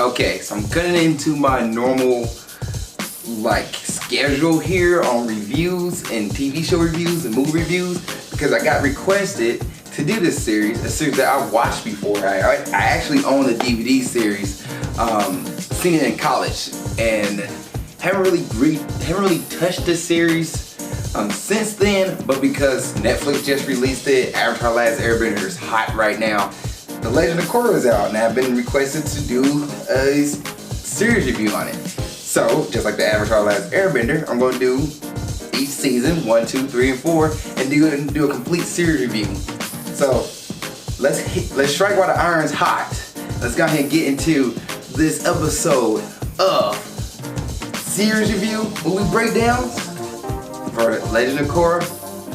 Okay, so I'm cutting into my normal schedule here on reviews and TV show reviews and movie reviews because I got requested to do this series, a series that I watched before. I actually own the DVD series, seen it in college, and haven't really touched this series since then. But because Netflix just released it, Avatar: Last Airbender is hot right now. The Legend of Korra is out, and I've been requested to do a series review on it. So, just like the Avatar: Last Airbender, I'm going to do each season, 1, 2, 3, and 4, and do a complete series review. So, let's strike while the iron's hot. Let's go ahead and get into this episode of series review, movie breakdowns for Legend of Korra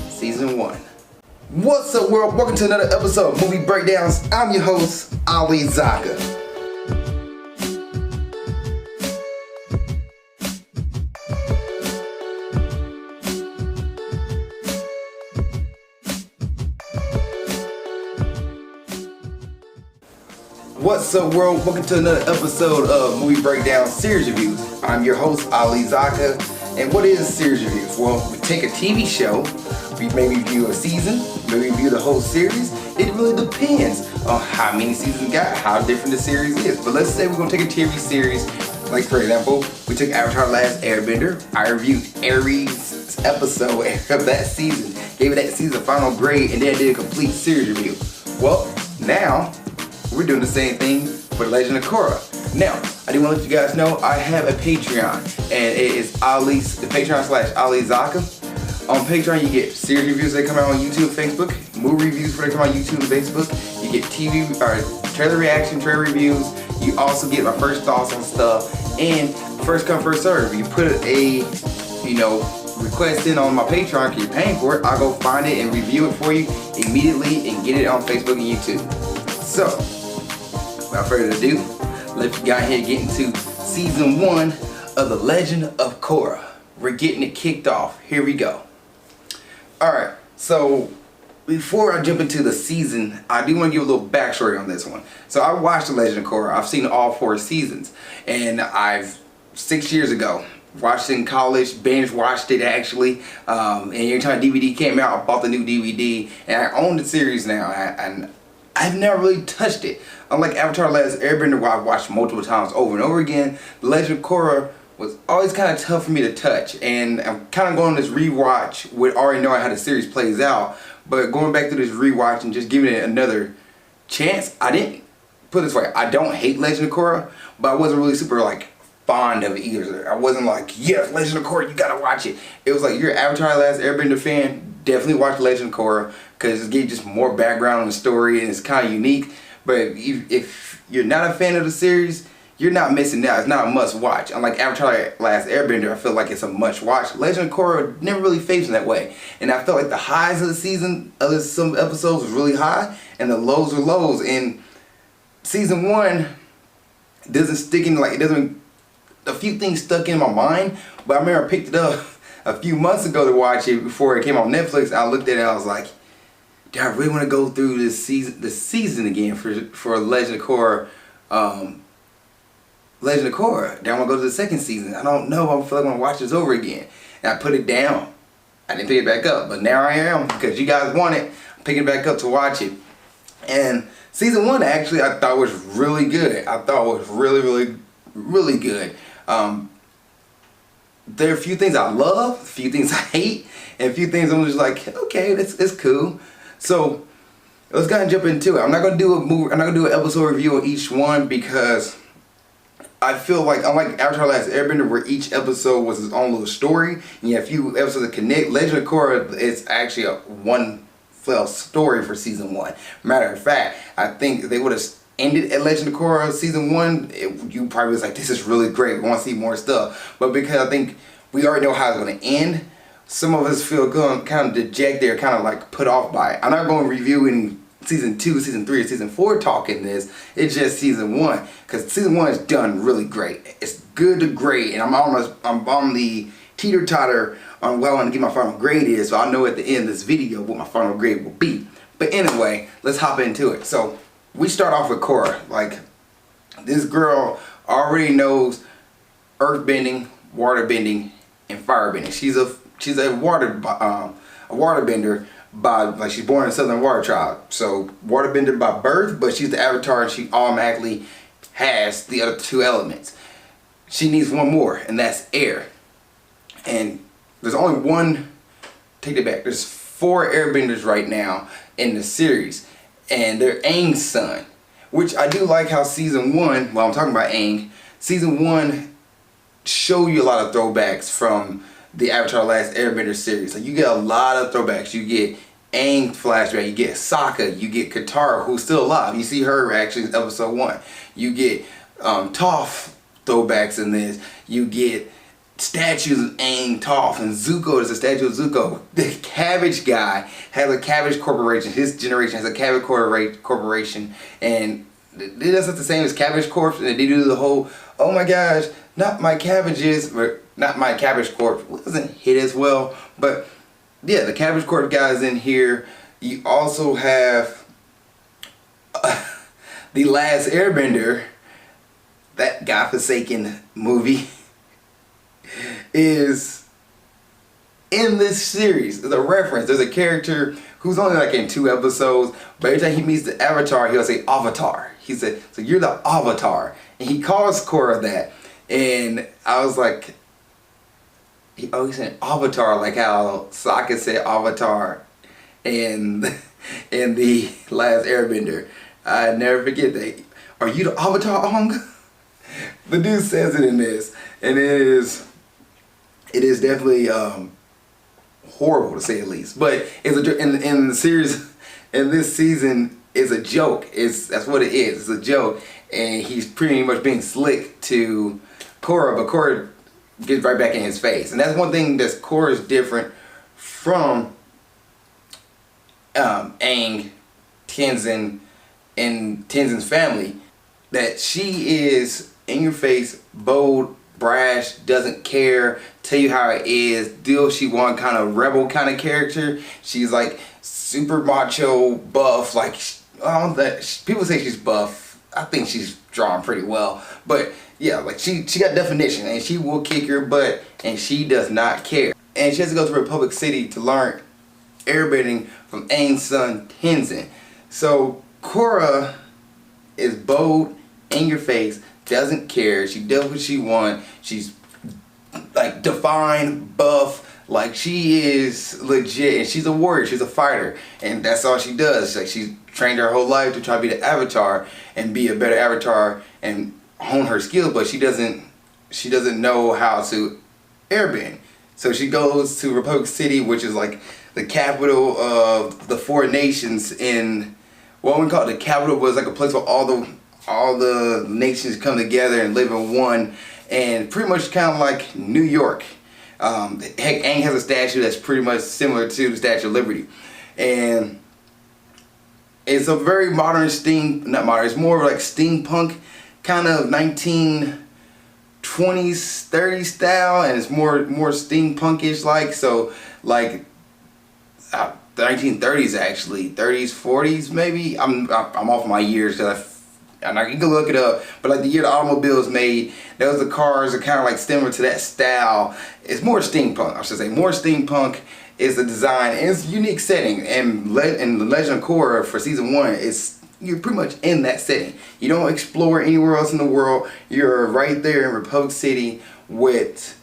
Season 1. What's up, world? Welcome to another episode of Movie Breakdowns. I'm your host, Ali Zakka. What's up, world? Welcome to another episode of Movie Breakdown Series Reviews. I'm your host, Ali Zakka. And what is series reviews? Well, we take a TV show, we may review a season, maybe review the whole series. It really depends on how many seasons we got, how different the series is. But let's say we're gonna take a TV series, like for example, we took Avatar: Last Airbender. I reviewed every episode of that season, gave it that season a final grade, and then I did a complete series review. Well, now we're doing the same thing for Legend of Korra. Now, I do want to let you guys know I have a Patreon, and it is Patreon/Ali Zakka. On Patreon, you get series reviews that come out on YouTube, Facebook, movie reviews that come out on YouTube and Facebook. You get TV trailer reaction, trailer reviews. You also get my first thoughts on stuff, and first come, first serve. You put a request in on my Patreon because you're paying for it. I'll go find it and review it for you immediately and get it on Facebook and YouTube. So, without further ado, let's go ahead and get into Season 1 of The Legend of Korra. We're getting it kicked off. Here we go. Alright, so before I jump into the season, I do want to give a little backstory on this one. So I watched The Legend of Korra. I've seen all 4 seasons. And 6 years ago, watched it in college, binge watched it actually. And every time DVD came out, I bought the new DVD. And I own the series now. And I've never really touched it. Unlike Avatar: Last Airbender, where I've watched multiple times over and over again, The Legend of Korra was always kind of tough for me to touch. And I'm kind of going on this rewatch with already knowing how the series plays out. But going back to this rewatch and just giving it another chance, I didn't, put it this way, I don't hate Legend of Korra, but I wasn't really super fond of it either. I wasn't like, yes, Legend of Korra, you gotta watch it. It was like, you're an Avatar: Last Airbender fan, definitely watch Legend of Korra, because it gives just more background on the story and it's kind of unique. But if you're not a fan of the series, you're not missing out. It's not a must watch. Unlike Avatar: Last Airbender, I feel like it's a must watch. Legend of Korra never really faced in that way. And I felt like the highs of the season, of some episodes, was really high, and the lows were lows. And Season 1 doesn't stick in, a few things stuck in my mind, but I remember I picked it up a few months ago to watch it before it came on Netflix. I looked at it and I was like, do I really want to go through this season again for Legend of Korra? Legend of Korra. Then I want to go to the second season. I don't know. I feel like I want to watch this over again. And I put it down. I didn't pick it back up, but now I am, because you guys want it. I'm picking it back up to watch it. And Season 1 actually I thought was really good. I thought it was really good. There are a few things I love, a few things I hate, and a few things I'm just like, okay, it's cool. So let's go ahead and jump into it. I'm not gonna do an episode review on each one because I feel like, unlike Avatar: Last Airbender, where each episode was its own little story, and you have a few episodes that connect, Legend of Korra is actually a one fell story for Season 1. Matter of fact, I think if they would have ended at Legend of Korra Season 1, you probably was like, this is really great, we want to see more stuff. But because I think we already know how it's going to end, some of us feel kind of dejected or kind of put off by it. I'm not going to review any Season 2, Season 3, or Season 4 talking this. It's just Season 1, because Season 1 is done really great. It's good to great, and I'm on the teeter-totter on what I want to get my final grade is, so I know at the end of this video what my final grade will be. But anyway, let's hop into it. So we start off with Korra. This girl already knows earth bending, water bending, and fire bending. She's a water bender by, like, she's born in the Southern Water Tribe. So water bender by birth, but she's the avatar and she automatically has the other two elements. She needs one more, and that's air. And there's only one, take it back, there's 4 airbenders right now in the series, and they're Aang's son, which I do like how season 1, well, I'm talking about Aang, season 1 show you a lot of throwbacks from the Avatar Last Airbender series. Like, you get a lot of throwbacks. You get Aang flashback, you get Zakka, you get Katara, who's still alive. You see her actually in episode 1. You get Toph throwbacks in this. You get statues of Aang, Toph, and Zuko is a statue of Zuko. The Cabbage guy has a Cabbage Corporation. His generation has a Cabbage Corporation, and it does the same as Cabbage Corp. And they do the whole, oh my gosh, not my cabbages, or not my Cabbage Corp. It doesn't hit as well, but yeah, the Cabbage Corp guys in here. You also have The Last Airbender, that godforsaken movie, is in this series. There's a reference. There's a character who's only like in 2 episodes, but every time he meets the Avatar, he'll say Avatar. He said, so you're the Avatar. And he calls Korra that. And I was like, he said Avatar, like how Sokka said Avatar in The Last Airbender. I never forget that. Are you the Avatar, Ong? The dude says it in this, and it is definitely horrible to say the least. But it's in the series, in this season, it's a joke. That's what it is. It's a joke, and he's pretty much being slick to Korra, but Korra gets right back in his face. And that's one thing that Korra is different from Aang, Kenzin, and Tenzin's family. That she is in your face, bold, brash, doesn't care, tell you how it is, deal she want, kind of rebel kind of character. She's like super macho, buff, like, people say she's buff. I think she's drawn pretty well, but yeah, like she got definition, and she will kick your butt, and she does not care. And she has to go to Republic City to learn airbending from Aang's son Kenzin. So Korra is bold, in your face, doesn't care. She does what she wants. She's like defined, buff, like she is legit, and she's a warrior. She's a fighter, and that's all she does. Like, she's trained her whole life to try to be the Avatar and be a better Avatar and hone her skills, but she doesn't know how to airbend. So she goes to Republic City, which is like the capital of the 4 nations in, what we call it, the capital was like a place where all the nations come together and live in one, and pretty much kind of like New York. Heck, Aang has a statue that's pretty much similar to the Statue of Liberty, and it's a very modern it's more like steampunk kind of 1920s, 30s style, and it's more steampunkish like. So like the 1930s actually, 30s, 40s maybe. I'm off my years because and I can go look it up, but like the year the automobile was made, the cars are kind of like similar to that style. It's more steampunk, I should say. More steampunk is the design, and it's a unique setting. And in the Legend of Korra for season 1, you're pretty much in that setting. You don't explore anywhere else in the world. You're right there in Republic City with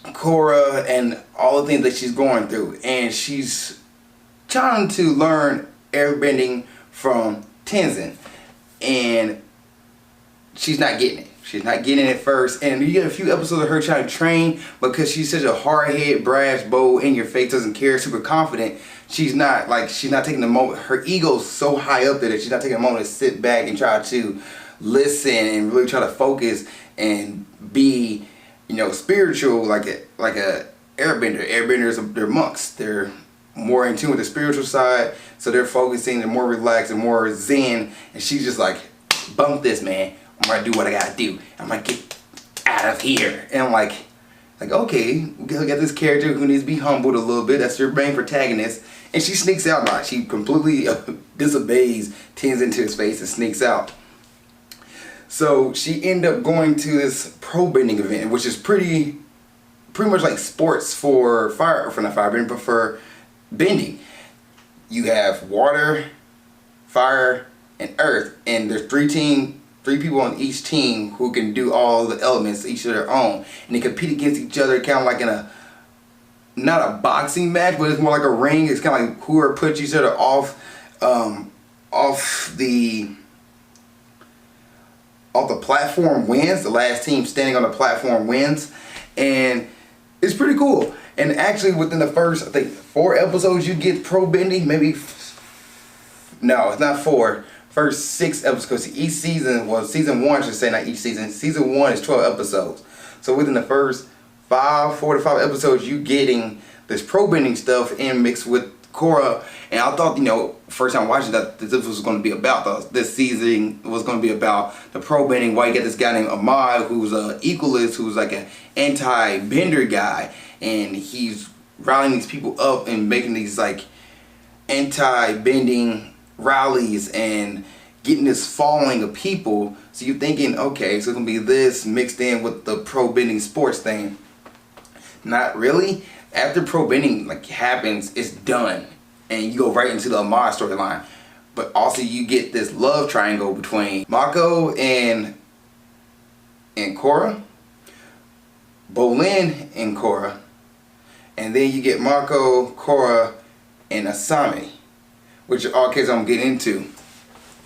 Korra and all the things that she's going through, and she's trying to learn airbending from Tenzin. And she's not getting it. She's not getting it first. And you get a few episodes of her trying to train, because she's such a hard-headed, brash, bold, in your face, doesn't care, super confident. She's not taking the moment. Her ego's so high up there that she's not taking a moment to sit back and try to listen and really try to focus and be, spiritual like a airbender. Airbenders, they're monks. They're more in tune with the spiritual side, so they're focusing, they're more relaxed and more zen, and she's just like, bump this, man, I'm gonna do what I gotta do, I'm gonna get out of here. And I'm like okay, we got this character who needs to be humbled a little bit, that's your main protagonist, and she sneaks out by it. She completely disobeys, Tenzin to his face and sneaks out. So she ended up going to this pro bending event, which is pretty much like sports for not fire bending, but for bending. You have water, fire, and earth, and there's three people on each team who can do all the elements each of their own, and they compete against each other, kind of like in a, not a boxing match, but it's more like a ring. It's kind of like whoever puts each other off the platform wins. The last team standing on the platform wins, and it's pretty cool. And actually, within the first, I think, 4 episodes, you get pro bending. Maybe no, it's not 4. First 6 episodes, because each season, well, season 1 I should say, not each season. Season 1 is 12 episodes. So within the first 4 to 5 episodes, you getting this pro bending stuff in mixed with Korra. And I thought, first time watching that this was going to be about this season was going to be about the pro bending. Why you get this guy named Ahmad, who's a equalist, who's like an anti-bender guy, and he's rallying these people up and making these like anti-bending rallies and getting this following of people. So you're thinking, okay, so it's gonna be this mixed in with the pro bending sports thing. Not really. After pro bending happens, it's done, and you go right into the Ahmad storyline. But also you get this love triangle between Mako and Korra, Bolin and Korra, and then you get Mako, Korra, and Asami, which are all kids I'm getting into.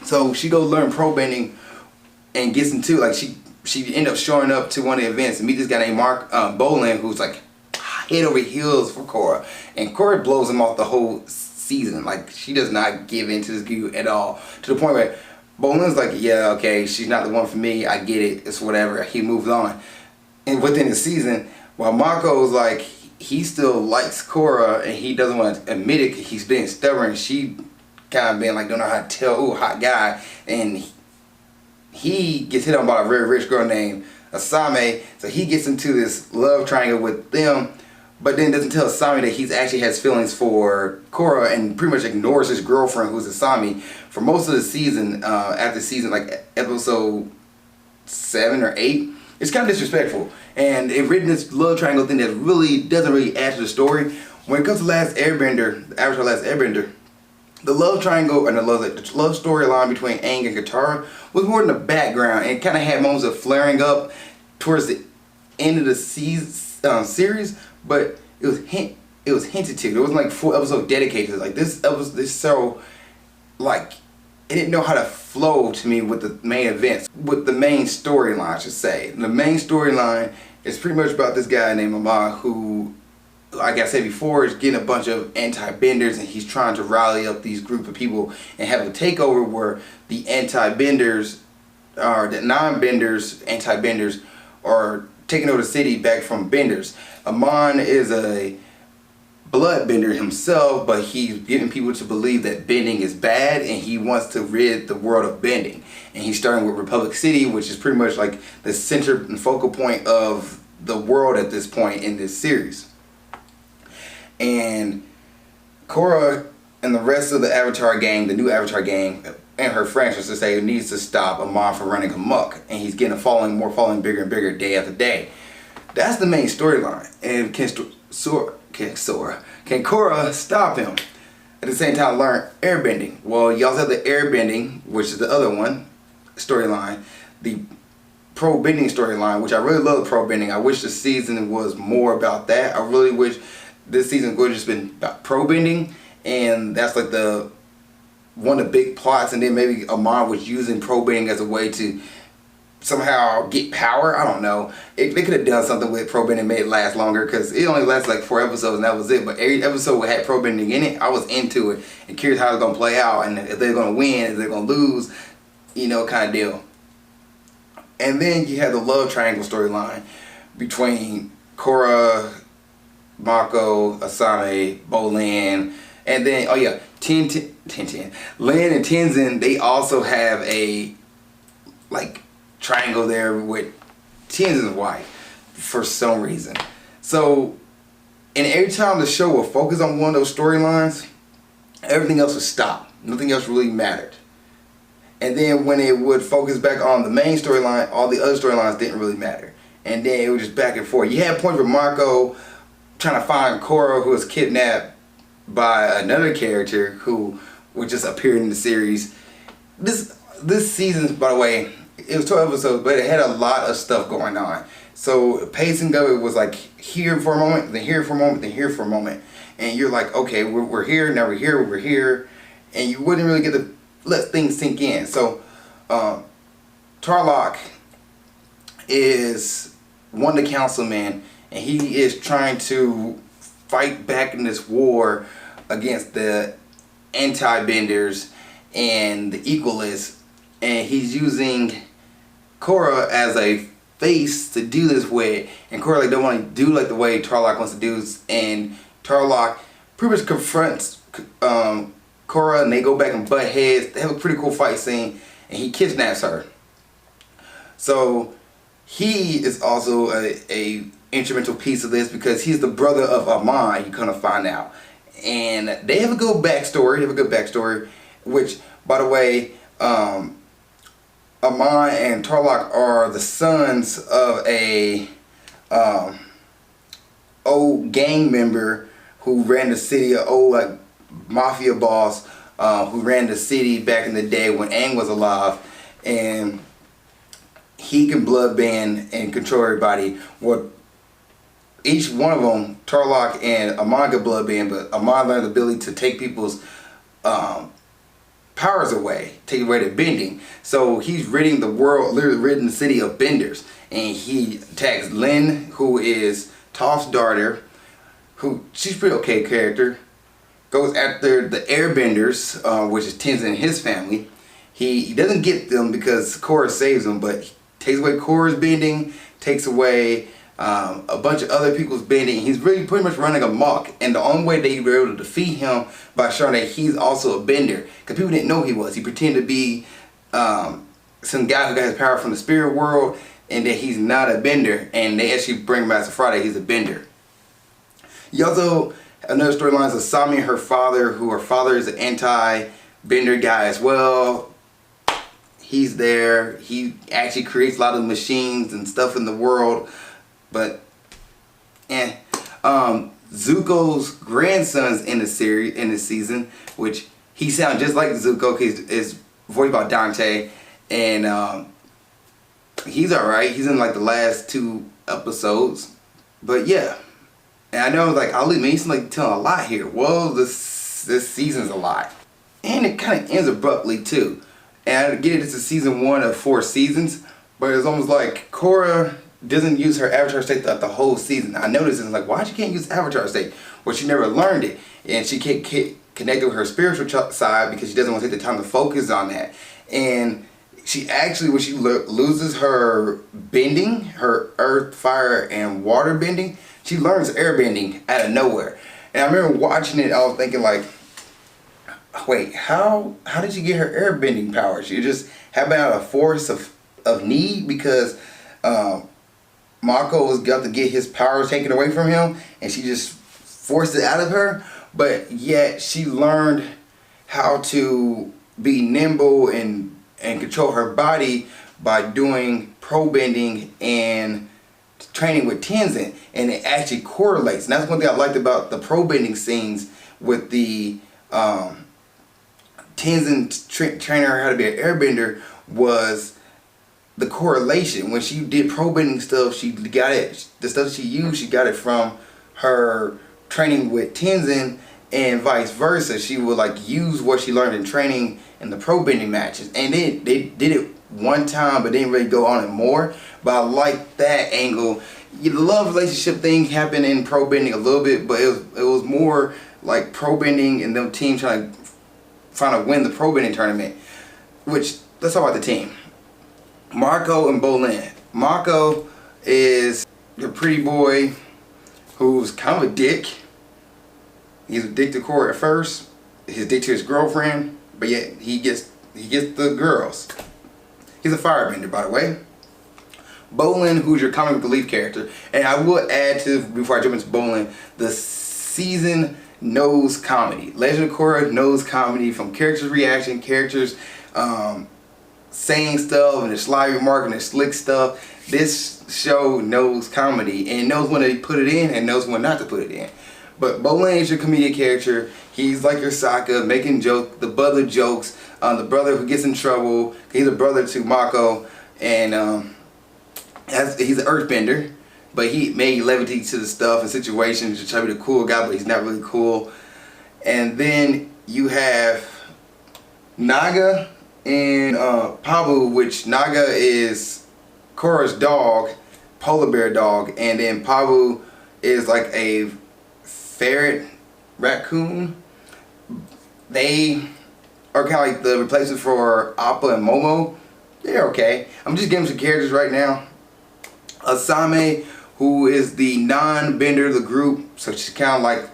So she goes learn pro bending and gets into she end up showing up to one of the events and meet this guy named Bolin, who's like head over heels for Korra, and Korra blows him off the whole season. Like, she does not give in to this dude at all, to the point where Bolin's like, yeah, okay, she's not the one for me, I get it, it's whatever. He moves on. And within the season, while Mako's like, he still likes Korra and he doesn't want to admit it, he's being stubborn. She kind of being like, don't know how to tell, ooh, hot guy. And he gets hit on by a very rich girl named Asami, so he gets into this love triangle with them, but then doesn't tell Asami that he actually has feelings for Korra, and pretty much ignores his girlfriend, who's Asami, for most of the season. After season, like episode 7 or 8, it's kind of disrespectful, and it written this love triangle thing that really doesn't really add to the story. When it comes to Last Airbender, the Avatar Last Airbender, the love triangle and the love storyline between Aang and Katara was more in the background, and it kind of had moments of flaring up towards the end of the series, but it was hinted to. There wasn't like 4 episodes dedicated to it. Like this show, like, it didn't know how to flow to me with the main events, with the main storyline, I should say. The main storyline is pretty much about this guy named Ahmad, who, like I said before, is getting a bunch of anti-benders, and he's trying to rally up these group of people and have a takeover where the anti-benders, or the non-benders, anti-benders, are taking over the city back from benders. Amon is a bloodbender himself, but he's getting people to believe that bending is bad, and he wants to rid the world of bending. And he's starting with Republic City, which is pretty much like the center and focal point of the world at this point in this series. And Korra and the rest of the Avatar gang, the new Avatar gang, and her friends, just to say, needs to stop Amon from running amok, and he's getting more following bigger and bigger day after day. That's the main storyline. And can Korra stop him? At the same time, learn airbending. Well, y'all have the airbending, which is the other one storyline, the pro bending storyline, which I really love. The pro bending. I wish the season was more about that. I really wish this season would have just been about pro bending, and that's like one of the big plots. And then maybe Amon was using pro bending as a way to somehow get power. I don't know. They could have done something with pro bending and made it last longer, because it only lasted like 4 episodes and that was it. But every episode had pro bending in it. I was into it and curious how it's gonna play out, and if they're gonna win, if they're gonna lose, kind of deal. And then you have the love triangle storyline between Korra, Mako, Asami, Bolin, and then Lynne and Kenzin. They also have a triangle there with Kenzin's wife for some reason. So, and every time the show will focus on one of those storylines, everything else will stop. Nothing else really mattered. And then when it would focus back on the main storyline, all the other storylines didn't really matter. And then it was just back and forth. You had points where Marco trying to find Korra, who was kidnapped by another character who would just appear in the series. This season, by the way, it was 12 episodes, but it had a lot of stuff going on. So pacing of it was like here for a moment, then here for a moment, then here for a moment. And you're like, okay, we're here, now we're here. And you wouldn't really get to let things sink in. So Tarlok is one of the councilmen, and he is trying to fight back in this war against the anti-benders and the equalists, and he's using Korra as a face to do this with, and Korra like don't want to do like the way Tarlok wants to do, and Tarlok pretty much confronts Korra, and they go back and butt heads. They have a pretty cool fight scene, and he kidnaps her. So he is also a instrumental piece of this because he's the brother of Amon, you kind of find out. And they have a good backstory. Which, by the way, Amon and Tarlok are the sons of a old gang member who ran the city, an old like mafia boss who ran the city back in the day when Aang was alive, and he can bloodband and control everybody. Well, each one of them, Tarlok and Amon, can bloodband, but Amon learned the ability to take people's powers away, take away their bending. So he's ridding the world, literally ridding the city of benders. And he attacks Lynne, who is Toph's daughter, who she's a pretty okay character. Goes after the airbenders, which is Tenzin and his family. He doesn't get them because Korra saves them, but he takes away Korra's bending, takes away a bunch of other people's bending. He's really pretty much running amok, and the only way they were able to defeat him by showing that he's also a bender, because people didn't know he was. He pretended to be some guy who got his power from the spirit world, and that he's not a bender, and they actually bring him back to Friday, he's a bender. You also, another storyline is Asami and her father, who her father is an anti-bender guy as well. He's there. He actually creates a lot of machines and stuff in the world. But, Zuko's grandson's in the series, in this season, which he sounds just like Zuko because he's voiced by Dante. And he's alright. He's in like the last 2 episodes. But yeah. And I know, like, Ali Mason like telling a lot here. Well, this season's a lot. And it kind of ends abruptly too. And I get it, it's a season 1 of 4 seasons, but it's almost like Korra doesn't use her avatar state throughout the whole season. I noticed it's like, why she can't use avatar state? Well, she never learned it, and she can't connect with her spiritual side because she doesn't want to take the time to focus on that. And she actually, when she loses her bending, her earth, fire, and water bending, she learns air bending out of nowhere. And I remember watching it, I was thinking like, wait, how did she get her air bending powers? She just happened out of force of need because Mako was got to get his powers taken away from him, and she just forced it out of her. But yet she learned how to be nimble and control her body by doing pro bending and training with Tenzin, and it actually correlates. And that's one thing I liked about the pro bending scenes with the Tenzin training her how to be an airbender was the correlation. When she did pro bending stuff, she got it. The stuff she used, she got it from her training with Tenzin, and vice versa. She would like use what she learned in training in the pro bending matches, and they did it one time, but didn't really go on it more. But I like that angle. The love relationship thing happened in pro bending a little bit, but it was more like pro bending and them team trying to win the pro bending tournament. Which, let's talk about the team. Marco and Bolin. Marco is the pretty boy who's kind of a dick. He's a dick to Korra at first. He's a dick to his girlfriend, but yet he gets the girls. He's a firebender, by the way. Bolin, who's your comic relief character, and I will add to, before I jump into Bolin, the season knows comedy. Legend of Korra knows comedy, from characters' reaction, characters saying stuff and their sly remark and their slick stuff. This show knows comedy and knows when to put it in and knows when not to put it in. But Bolin is your comedic character. He's like your Zakka, making jokes, the butt of jokes, the brother who gets in trouble. He's a brother to Mako, and he's an earthbender, but he made levity to the stuff and situations to try to be the cool guy, but he's not really cool. And then you have Naga and Pabu, which Naga is Korra's dog, polar bear dog, and then Pabu is like a ferret raccoon. They are kind of like the replacement for Appa and Momo. They're okay. I'm just giving some characters right now. Asami, who is the non-bender of the group, so she's kind of like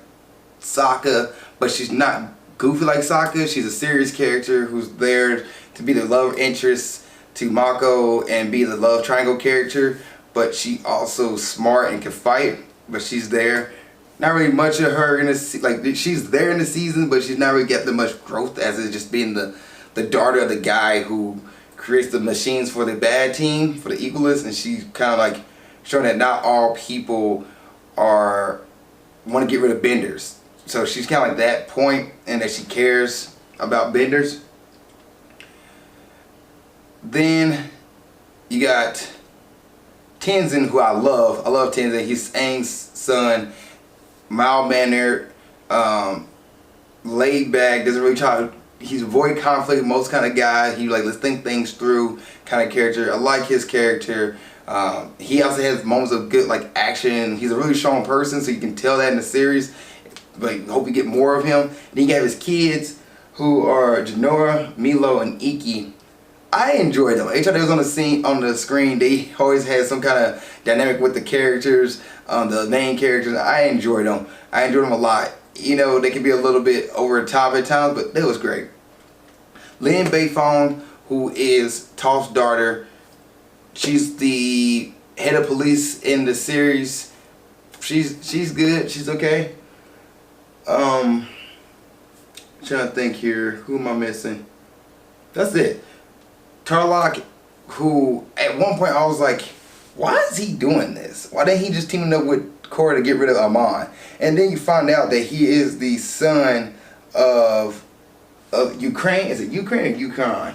Zakka, but she's not goofy like Zakka. She's a serious character who's there to be the love interest to Mako and be the love triangle character, but she also smart and can fight, but she's there. Not really much of her in the like she's there in the season, but she's not really got that much growth as it just being the daughter of the guy who creates the machines for the bad team, for the equalists, and she's kind of like showing that not all people want to get rid of benders. So she's kind of like that point, and that she cares about benders. Then you got Kenzin, who I love. I love Kenzin. He's Aang's son. Mild-mannered, laid back, doesn't really try to, he's avoid conflict, most kind of guy. He like, let's think things through kind of character. I like his character. He also has moments of good like action. He's a really strong person, so you can tell that in the series, but hope you get more of him. And he got his kids, who are Janora, Milo, and Iki. I enjoy them. Each time they was on the screen, they always had some kind of dynamic with the characters, the main characters. I enjoyed them. I enjoyed them a lot. You know, they can be a little bit over the top at times, but that was great. Lynne Baifond, who is Toph's daughter, she's the head of police in the series. She's good. She's okay. Trying to think here. Who am I missing? That's it. tlok, who at one point I was like, why is he doing this? Why didn't he just team up with Korra to get rid of Amon? And then you find out that he is the son of Ukraine. Is it Ukraine or Yukon?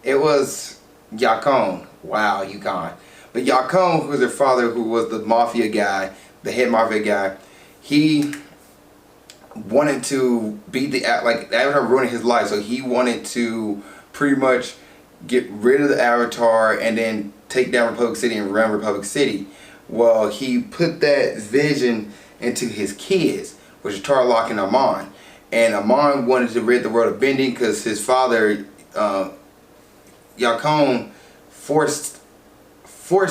It was Yakon. Wow, Yukon. But Yakon, who was their father, who was the mafia guy, the head mafia guy, he wanted to beat the Avatar ruining his life, so he wanted to pretty much get rid of the Avatar and then take down Republic City and run Republic City. Well, he put that vision into his kids, which is tlok and Amon. And Amon wanted to rid the world of bending because his father, Yakon, forced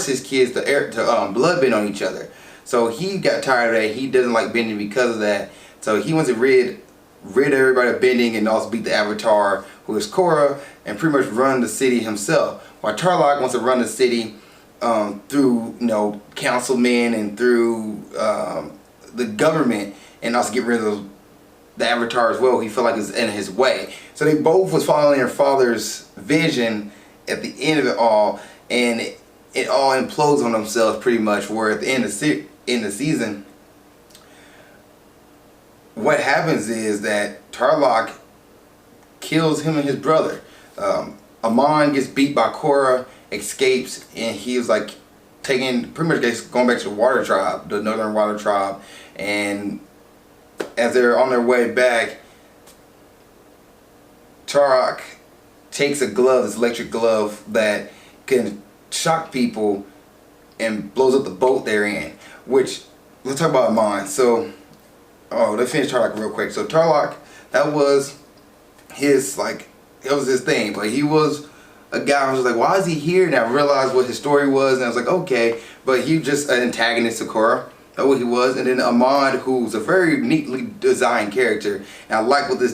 his kids to bloodbend on each other. So he got tired of that. He doesn't like bending because of that. So he wants to rid everybody of bending and also beat the Avatar, who is Korra, and pretty much run the city himself. While tlok wants to run the city through, you know, councilmen and through the government, and also get rid of the Avatar as well. He felt like it was in his way. So they both was following their father's vision at the end of it all, and it all implodes on themselves pretty much. Where at the end of the season, what happens is that tlok kills him and his brother. Amon gets beat by Korra, escapes, and he was like pretty much going back to the Water Tribe, the Northern Water Tribe. And as they're on their way back, tlok takes a glove, this electric glove that can shock people and blows up the boat they're in. Which, let's talk about Amon. So, let's finish tlok real quick. So tlok, that was his thing, but he was a guy who was like, why is he here? And I realized what his story was, and I was like, okay, but he just an antagonist to Korra. That's what he was. And then Amon, who's a very neatly designed character, and I like what they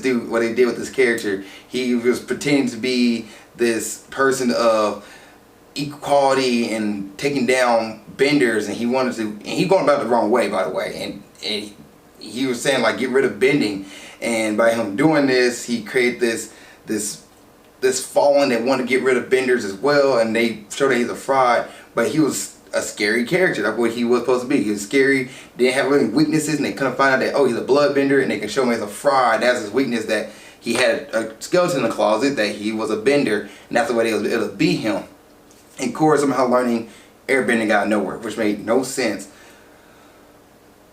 did with this character. He was pretending to be this person of equality and taking down benders, and he wanted to, and he going about it the wrong way, by the way, and he was saying like get rid of bending, and by him doing this, he created this this fallen that wanted to get rid of benders as well, and they showed that he's a fraud, but he was a scary character. That's what he was supposed to be. He was scary, didn't have really weaknesses, and they couldn't find out that, oh, he's a bloodbender, and they can show him as a fraud. That's his weakness, that he had a skeleton in the closet, that he was a bender, and that's the way it'll be him. And Korra somehow learning airbending out of nowhere, which made no sense.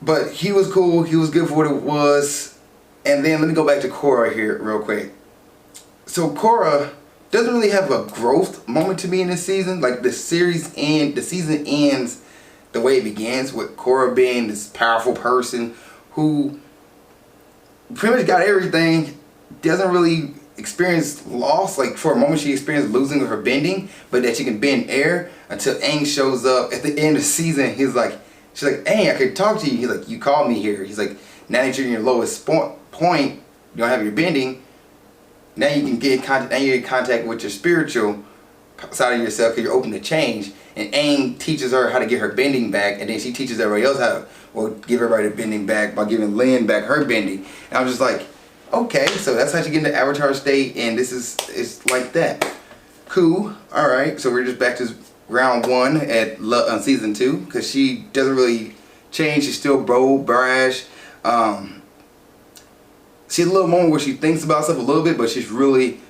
But he was cool, he was good for what it was. And then let me go back to Korra here real quick. So Korra doesn't really have a growth moment to me in this season. Like the season ends the way it begins, with Korra being this powerful person who pretty much got everything, doesn't really experience loss. Like for a moment she experienced losing her bending, but that she can bend air, until Aang shows up at the end of the season. She's like, Aang, I could talk to you. He's like, you called me here. He's like, now that you're in your lowest point, you don't have your bending. Now you can get in contact. Now you're in contact with your spiritual side of yourself, because you're open to change. And Aang teaches her how to get her bending back, and then she teaches everybody else how to, well, give everybody the bending back by giving Lynne back her bending. And I was just like, okay, so that's how she get into Avatar state, and this is like that. Cool. All right. So we're just back to round one on season 2, because she doesn't really change. She's still bold, brash. She has a little moment where she thinks about stuff a little bit, but she's really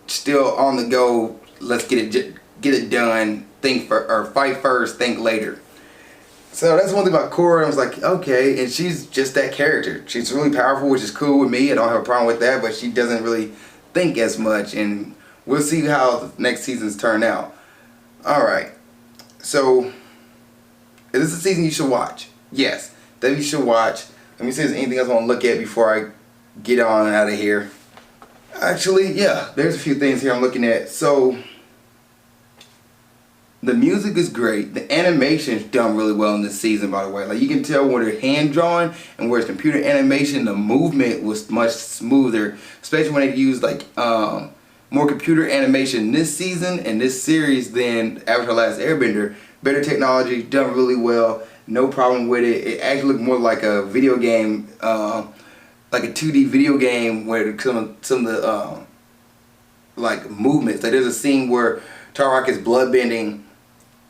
still on the go. Let's get it done. Fight first, think later. So that's one thing about Korra. I was like, okay, and she's just that character. She's really powerful, which is cool with me. I don't have a problem with that, but she doesn't really think as much, and we'll see how the next seasons turn out. All right. So, is this a season you should watch? Yes, that you should watch. Let me see if there's anything else I want to look at before I get on out of here. Actually, yeah, there's a few things here I'm looking at. So, the music is great. The animation is done really well in this season, by the way. Like, you can tell where they're hand drawn and where it's computer animation. The movement was much smoother, especially when they used like more computer animation this season and this series than Avatar: Last Airbender. Better technology, done really well. No problem with it. It actually looked more like a video game, like a 2D video game, where some of the like movements. Like there's a scene where Tarok is bloodbending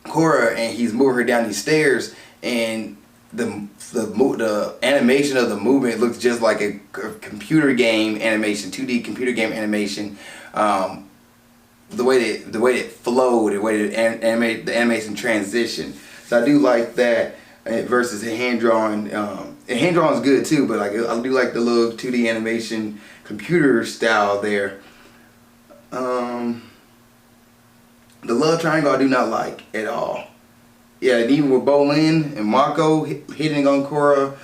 Korra, and he's moving her down these stairs, and the animation of the movement looks just like a computer game animation, 2D computer game animation. The way that it flowed, the way that the animation transition. So I do like that versus a hand drawn. And hand drawn is good too, but like I do like the little 2D animation computer style there. The love triangle I do not like at all. Yeah, and even with Bolin and Mako hitting on Korra,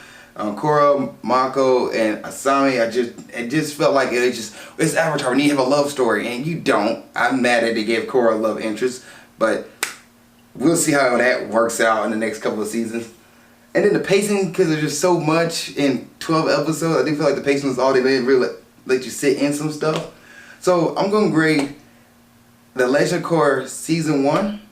Mako, and Asami, it just felt like it's Avatar. We need to have a love story, and you don't. I'm mad that they gave Korra a love interest, but we'll see how that works out in the next couple of seasons. And then the pacing, because there's just so much in 12 episodes, I do feel like the pacing was all they didn't really let you sit in some stuff. So I'm going to grade The Legend of Korra Season 1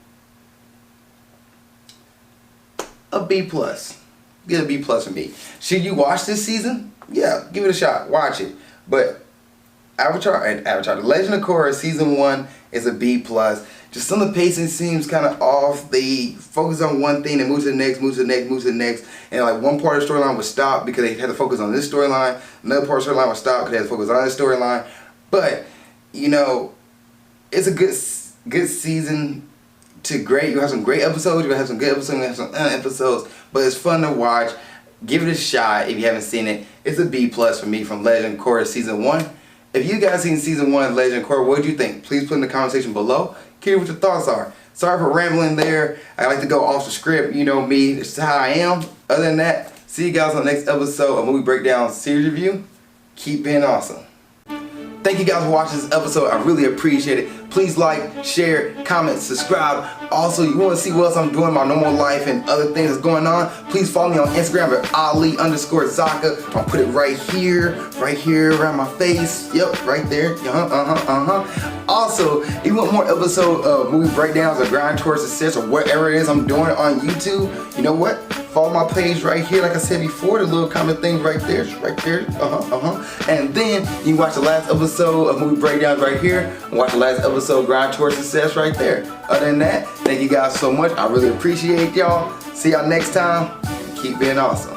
a B+. Get a B+ for me. Should you watch this season? Yeah, give it a shot. Watch it. But Avatar, The Legend of Korra Season 1 is a B+. Just some of the pacing seems kind of off. They focus on one thing and move to the next, move to the next, move to the next. And like one part of the storyline would stop because they had to focus on this storyline. Another part of the storyline would stop because they had to focus on this storyline. But, you know, it's a good season to great. You'll have some great episodes. You'll have some good episodes. You'll have some episodes. But it's fun to watch. Give it a shot if you haven't seen it. It's a B+ for me from Legend of Korra Season 1. If you guys seen Season 1 of Legend of Korra, what did you think? Please put in the comment section below. Hear what your thoughts are. Sorry for rambling there. I like to go off the script. You know me. It's how I am. Other than that, see you guys on the next episode of Movie Breakdown Series Review. Keep being awesome. Thank you guys for watching this episode. I really appreciate it. Please like, share, comment, subscribe. Also, you want to see what else I'm doing in my normal life and other things that's going on, please follow me on Instagram at Ali_Zakka. I'll put it right here around my face. Yep, right there. Also, if you want more episodes of movie breakdowns or grind towards success or whatever it is I'm doing on YouTube, you know what? Follow my page right here, like I said before, the little comment thing right there, And then you can watch the last episode of Movie Breakdowns right here, and watch the last episode of Grind Towards Success right there. Other than that, thank you guys so much. I really appreciate y'all. See y'all next time. Keep being awesome.